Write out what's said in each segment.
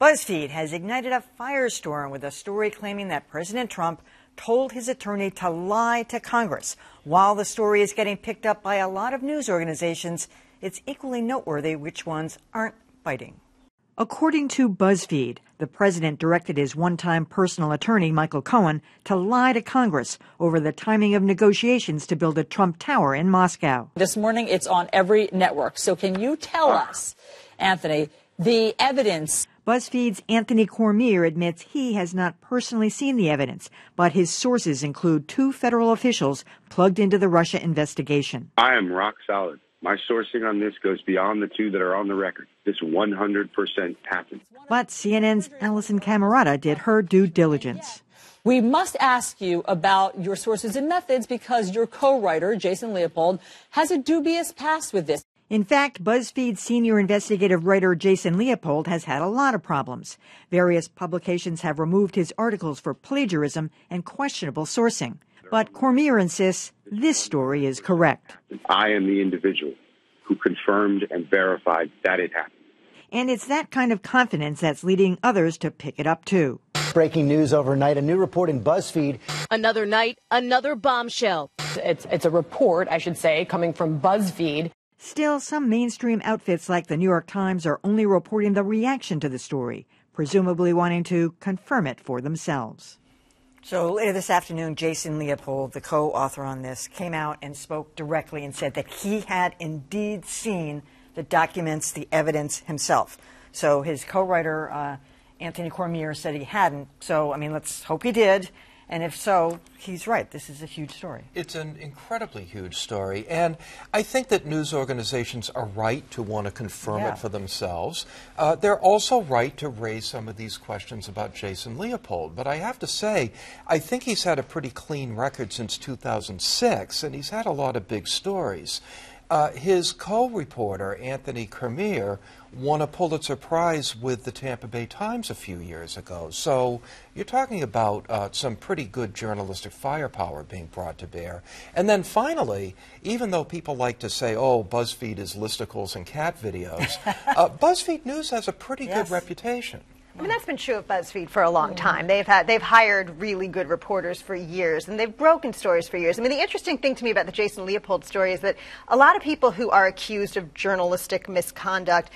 BuzzFeed has ignited a firestorm with a story claiming that President Trump told his attorney to lie to Congress. While the story is getting picked up by a lot of news organizations, it's equally noteworthy which ones aren't biting. According to BuzzFeed, the president directed his one-time personal attorney, Michael Cohen, to lie to Congress over the timing of negotiations to build a Trump Tower in Moscow. This morning, it's on every network. So can you tell us, Anthony, the evidence? BuzzFeed's Anthony Cormier admits he has not personally seen the evidence, but his sources include two federal officials plugged into the Russia investigation. I am rock solid. My sourcing on this goes beyond the two that are on the record. This 100% happened. But CNN's Allison Camerata did her due diligence. We must ask you about your sources and methods because your co-writer, Jason Leopold, has a dubious past with this. In fact, BuzzFeed senior investigative writer Jason Leopold has had a lot of problems. Various publications have removed his articles for plagiarism and questionable sourcing. But Cormier insists this story is correct. I am the individual who confirmed and verified that it happened. And it's that kind of confidence that's leading others to pick it up, too. Breaking news overnight, a new report in BuzzFeed. Another night, another bombshell. It's a report, I should say, coming from BuzzFeed. Still, some mainstream outfits like the New York Times are only reporting the reaction to the story, presumably wanting to confirm it for themselves. So later this afternoon, Jason Leopold, the co-author on this, came out and spoke directly and said that he had indeed seen the documents, the evidence himself. So his co-writer, Anthony Cormier, said he hadn't. So, I mean, let's hope he did. And if so, he's right. This is a huge story. It's an incredibly huge story. And I think that news organizations are right to want to confirm it for themselves. They're also right to raise some of these questions about Jason Leopold. But I have to say, I think he's had a pretty clean record since 2006, and he's had a lot of big stories. His co-reporter, Anthony Cormier, won a Pulitzer Prize with the Tampa Bay Times a few years ago. So you're talking about some pretty good journalistic firepower being brought to bear. And then finally, even though people like to say, oh, BuzzFeed is listicles and cat videos, BuzzFeed News has a pretty good reputation. I mean, that's been true of BuzzFeed for a long time. They've hired really good reporters for years, and they've broken stories for years. I mean, the interesting thing to me about the Jason Leopold story is that a lot of people who are accused of journalistic misconduct,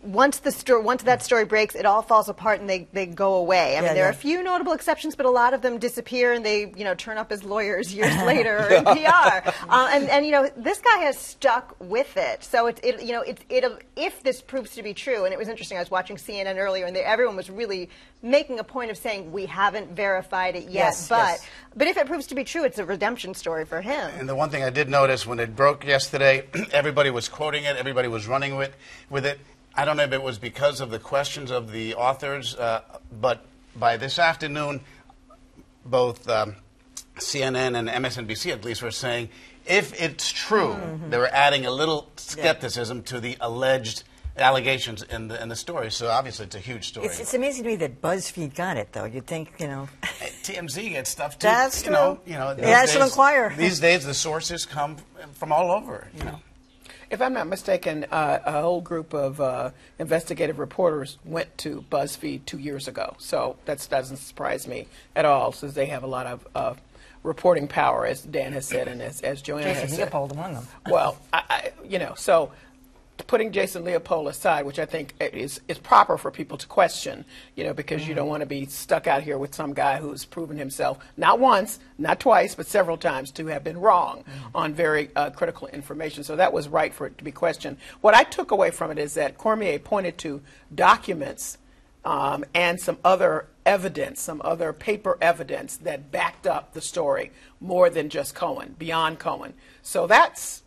once that story breaks, it all falls apart and they go away. I mean, there are a few notable exceptions, but a lot of them disappear and they, turn up as lawyers years later or in PR. And this guy has stuck with it. So if this proves to be true, and it was interesting, I was watching CNN earlier, and everyone was really making a point of saying we haven't verified it yet, but if it proves to be true, it's a redemption story for him. And the one thing I did notice when it broke yesterday, everybody was quoting it, everybody was running with it. I don't know if it was because of the questions of the authors, but by this afternoon, both CNN and MSNBC at least were saying, if it's true, they were adding a little skepticism to the alleged allegations in the story. So obviously it's a huge story. It's amazing to me that BuzzFeed got it, though. You'd think, TMZ gets stuff too. That's true. The National Enquirer. These days the sources come from all over, If I'm not mistaken, a whole group of investigative reporters went to BuzzFeed 2 years ago. So that doesn't surprise me at all, since they have a lot of reporting power, as Dan has said, and as Joanna has said. Jason Leopold among them. Well, so putting Jason Leopold aside, which I think is proper for people to question, because you don't want to be stuck out here with some guy who's proven himself, not once, not twice, but several times, to have been wrong on very critical information. So that was right for it to be questioned. What I took away from it is that Cormier pointed to documents and some other evidence, some other paper evidence that backed up the story more than just Cohen, beyond Cohen. So that's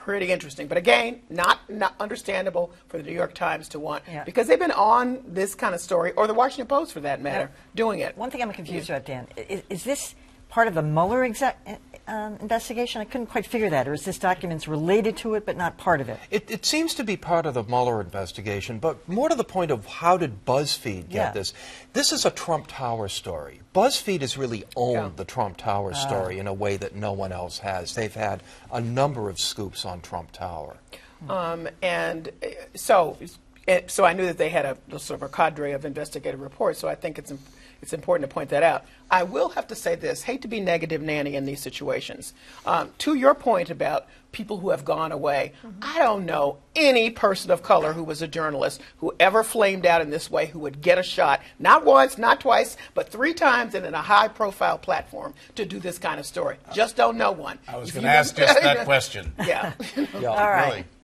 pretty interesting, but again, not understandable for the New York Times to want, because they've been on this kind of story, or the Washington Post for that matter, doing it. One thing I'm confused about, Dan, is this part of the Mueller investigation? I couldn't quite figure that. Or is this documents related to it but not part of it? It seems to be part of the Mueller investigation, but more to the point of how did BuzzFeed get this? This is a Trump Tower story. BuzzFeed has really owned the Trump Tower story in a way that no one else has. They've had a number of scoops on Trump Tower. And so so I knew that they had a sort of a cadre of investigative reports. So I think it's important to point that out. I will have to say this, hate to be negative Nanny in these situations. To your point about people who have gone away, I don't know any person of color who was a journalist who ever flamed out in this way who would get a shot, not once, not twice, but 3 times and in a high-profile platform to do this kind of story. Just don't know one. I was going to ask just that question. Yeah. All right. Really?